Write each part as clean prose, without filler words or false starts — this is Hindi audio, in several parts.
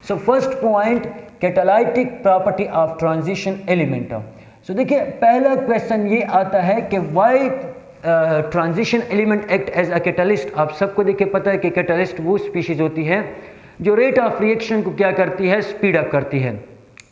So first point, catalytic property of transition element. So देखिए पहला क्वेश्चन ये आता है कि why transition element act as a catalyst. आप सबको देखिए पता है कि कैटलिस्ट वो स्पीशीज होती है जो रेट ऑफ रिएक्शन को क्या करती है, स्पीड अप करती है।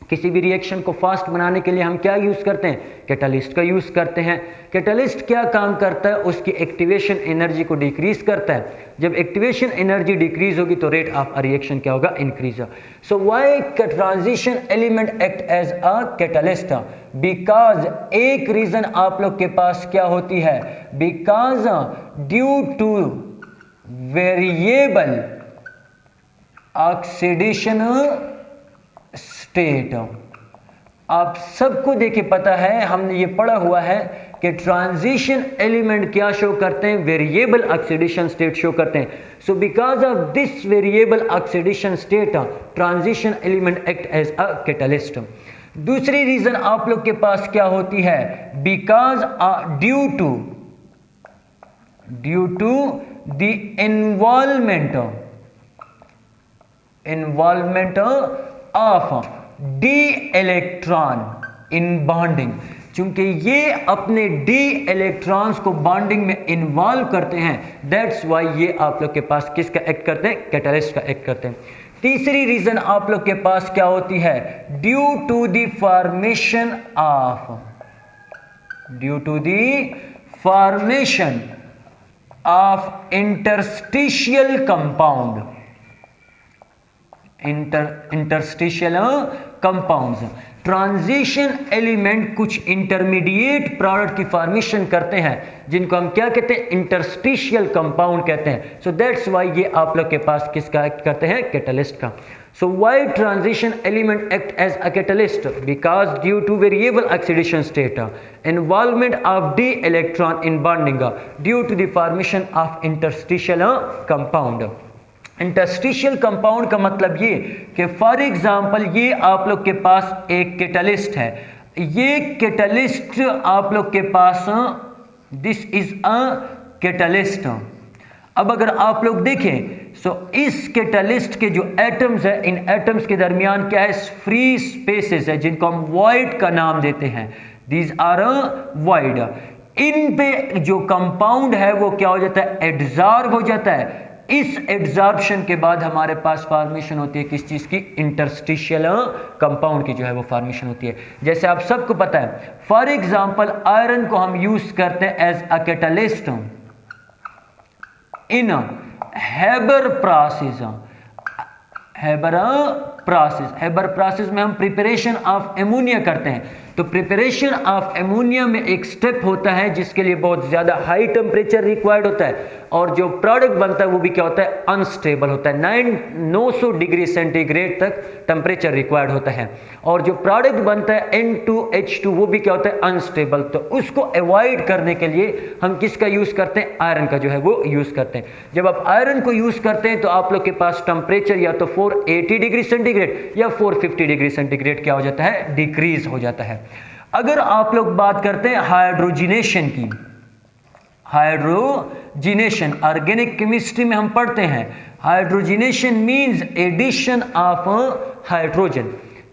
किसी भी रिएक्शन को फास्ट बनाने के लिए हम क्या यूज़ करते हैं, कैटलिस्ट का यूज़ करते हैं। कैटलिस्ट क्या काम करता है, उसकी एक्टिवेशन एनर्जी को डिक्रीज करता है। जब एक्टिवेशन एनर्जी डिक्रीज होगी तो रेट ऑफ रिएक्शन क्या होगा, increase. So why transition element act as a catalyst, because एक रीजन आप लोग के पास क्या होती है, because due to variable oxidation state. आप सबको देखिए पता है, हमने ये पढ़ा हुआ है कि ट्रांजिशन एलिमेंट क्या शो करते हैं, वेरिएबल ऑक्सीडेशन स्टेट शो करते हैं। So because of this variable oxidation state transition element act as a catalyst. दूसरी रीजन आप लोग के पास क्या होती है, because due to the involvement of d electron in bonding. चूंकि ये अपने डी इलेक्ट्रॉन्स को बॉन्डिंग में इन्वॉल्व करते हैं, दैट्स वाई ये आप लोग के पास किसका एक्ट करते हैं, कैटलिस्ट का एक्ट करते हैं। तीसरी रीजन आप लोग के पास क्या होती है, due to the formation of interstitial compound, interstitial compounds. Transition element कुछ इंटरमीडिएट प्रोडक्ट की फॉर्मेशन करते हैं जिनको हम क्या कहते हैं, इंटरस्टिशियल कंपाउंड कहते हैं। सो दैट्स वाई ये आप लोग के पास किसका एक्ट करते हैं, कैटलिस्ट का। So why transition element act as a catalyst, because due to variable oxidation state, involvement of d electron in bonding, due to the formation of interstitial compound. Interstitial compound का मतलब ये कि फॉर एग्जांपल ये आप लोग के पास एक कैटलिस्ट है, ये कैटलिस्ट आप लोग के पास, दिस इज अ कैटलिस्ट। अब अगर आप लोग देखें सो इस कैटलिस्ट के जो एटम्स है, इन एटम्स के दरमियान क्या है, फ्री स्पेसेस है जिनको हम वॉइड का नाम देते हैं, दीज आर वॉइड। इन पे जो कंपाउंड है वो क्या हो जाता है, एब्जॉर्ब हो जाता है। इस एब्जॉर्प्शन के बाद हमारे पास फॉर्मेशन होती है किस चीज की, इंटरस्टिशियल कंपाउंड की जो है वो फॉर्मेशन होती है। जैसे आप सबको पता है, फॉर एग्जांपल आयरन को हम यूज करते हैं as a catalyst in Haber process. Haber process में हम प्रिपरेशन ऑफ एमोनिया करते हैं। तो प्रिपरेशन ऑफ एमोनिया में एक स्टेप होता है जिसके लिए बहुत ज़्यादा हाई टेम्परेचर रिक्वायर्ड होता है, और जो प्रोडक्ट बनता है वो भी क्या होता है, अनस्टेबल होता है। 900 डिग्री सेंटीग्रेड तक टेम्परेचर रिक्वायर्ड होता है, और जो प्रोडक्ट बनता है N2H2 वो भी क्या होता है, अनस्टेबल। तो उसको अवॉइड करने के लिए हम किसका यूज़ करते हैं, आयरन का जो है वो यूज़ करते हैं। जब आप आयरन को यूज़ करते हैं तो आप लोग के पास टेम्परेचर या तो 480 डिग्री सेंटीग्रेड या 450 डिग्री सेंटीग्रेड क्या हो जाता है, डिक्रीज हो जाता है। अगर आप लोग बात करते हैं हाइड्रोजिनेशन की, हाइड्रोजिनेशन ऑर्गेनिक केमिस्ट्री में हम पढ़ते हैं, hydrogenation means addition of hydrogen.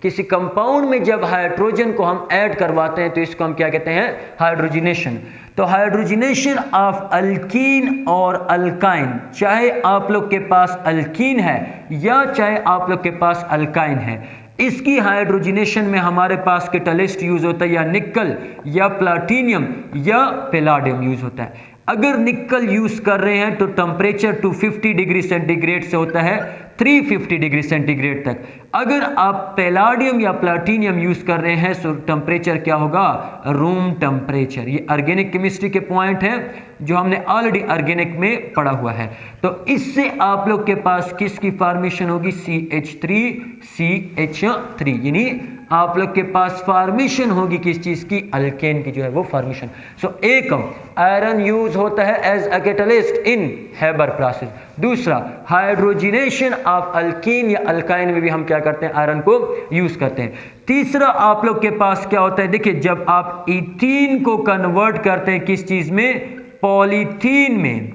किसी कंपाउंड में जब हाइड्रोजन को हम ऐड करवाते हैं तो इसको हम क्या कहते हैं, हाइड्रोजिनेशन। तो हाइड्रोजिनेशन ऑफ अल्कीन और अल्काइन, चाहे आप लोग के पास अल्कीन है या चाहे आप लोग के पास अल्काइन है, इसकी हाइड्रोजिनेशन में हमारे पास कैटलिस्ट यूज होता है, या निकल या प्लाटिनियम या पैलाडियम यूज होता है। अगर निकल यूज कर रहे हैं तो टेम्परेचर 250 डिग्री सेंटीग्रेड से होता है 350 डिग्री सेंटीग्रेड तक। अगर आप पैलाडियम या प्लाटिनियम यूज कर रहे हैं तो टेम्परेचर क्या होगा, रूम टेम्परेचर। ये ऑर्गेनिक केमिस्ट्री के पॉइंट हैं जो हमने ऑलरेडी ऑर्गेनिक में पढ़ा हुआ है। तो इससे आप लोग के पास किसकी फॉर्मेशन होगी, CH3CH3, यानी आप लोग के पास फॉर्मेशन होगी किस चीज की, अल्केन की जो है वो फॉर्मेशन। सो एक आयरन यूज होता है as a catalyst in Haber process. दूसरा हाइड्रोजिनेशन ऑफ अल्कीन या अल्काइन में भी हम क्या करते हैं, आयरन को यूज करते हैं। तीसरा आप लोग के पास क्या होता है, देखिए जब आप इथीन को कन्वर्ट करते हैं किस चीज में, पॉलीथीन में,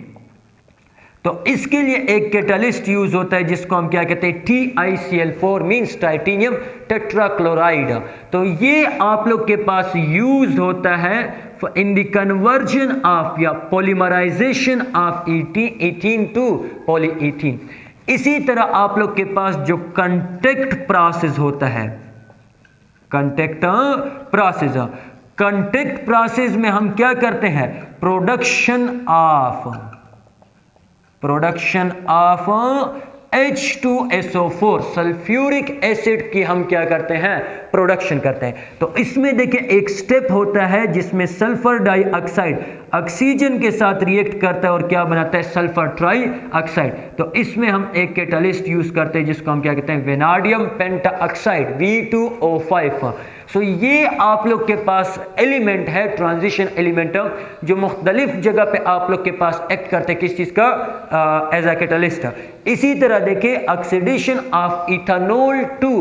तो इसके लिए एक कैटालिस्ट यूज होता है जिसको हम क्या कहते हैं, TiCl4 मींस टाइटेनियम टेट्राक्लोराइड। तो ये आप लोग के पास यूज होता है इन द कन्वर्जन ऑफ या polymerization of ethene to polyethene. इसी तरह आप लोग के पास जो कांटेक्ट प्रोसेस होता है, कांटेक्ट प्रोसेस में हम क्या करते हैं, production of H2SO4 sulphuric acid की हम क्या करते हैं, प्रोडक्शन करते हैं। तो इसमें देखिए एक स्टेप होता है जिसमें सल्फर डाइऑक्साइड ऑक्सीजन के साथ रिएक्ट करता है और क्या बनाता है, सल्फर ट्राइऑक्साइड। तो इसमें हम एक कैटालिस्ट यूज करते हैं जिसको हम क्या कहते हैं, वेनाडियम पेंटाऑक्साइड V2O5। सो ये आप लोग के पास एलिमेंट है, ट्रांजिशन एलिमेंट, जो मुख्तलिफ जगह पे आप लोग के पास एक्ट करते हैं किस चीज का, एज अ कैटालिस्ट। इसी तरह देखिए ऑक्सीडेशन ऑफ इथेनॉल टू,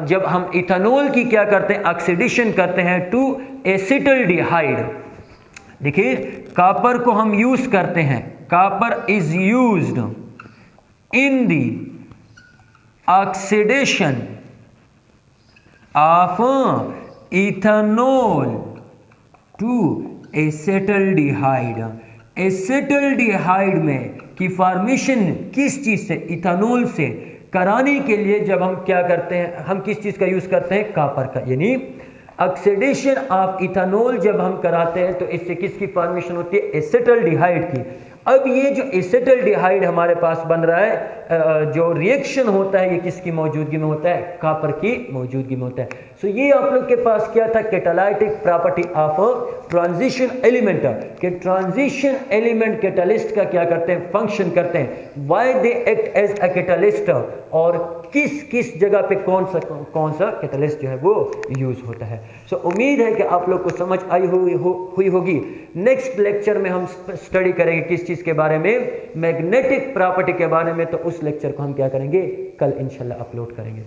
जब हम इथेनॉल की क्या करते हैं, ऑक्सीडेशन करते हैं टू एसिटल्डिहाइड। देखिए कॉपर को हम यूज करते हैं, copper is used in the oxidation of ethanol to acetaldehyde. Acetaldehyde में की फॉर्मेशन किस चीज से, इथेनॉल से कराने के लिए जब हम क्या करते हैं, हम किस चीज का यूज करते हैं, कॉपर का। यानी ऑक्सीडेशन ऑफ इथेनॉल जब हम कराते हैं तो इससे किसकी फॉर्मेशन होती है, एसिटल्डिहाइड की। अब ये जो एसिटल्डिहाइड हमारे पास बन रहा है, जो रिएक्शन होता है ये किसकी मौजूदगी में होता है, कॉपर की मौजूदगी में होता है। सो ये आप लोग के पास क्या था, catalytic property of transition element, कि ट्रांजिशन एलिमेंट कैटालिस्ट का क्या करते हैं, फंक्शन करते हैं, why they act as a catalyst, और किस किस जगह पे कौन सा कैटालिस्ट जो है वो यूज होता है। सो उम्मीद है कि आप लोग को समझ आई हुई होगी। नेक्स्ट लेक्चर में हम स्टडी करेंगे किस चीज के बारे में, मैग्नेटिक प्रॉपर्टी के बारे में। तो उस लेक्चर को हम क्या करेंगे, कल इंशाल्लाह अपलोड करेंगे।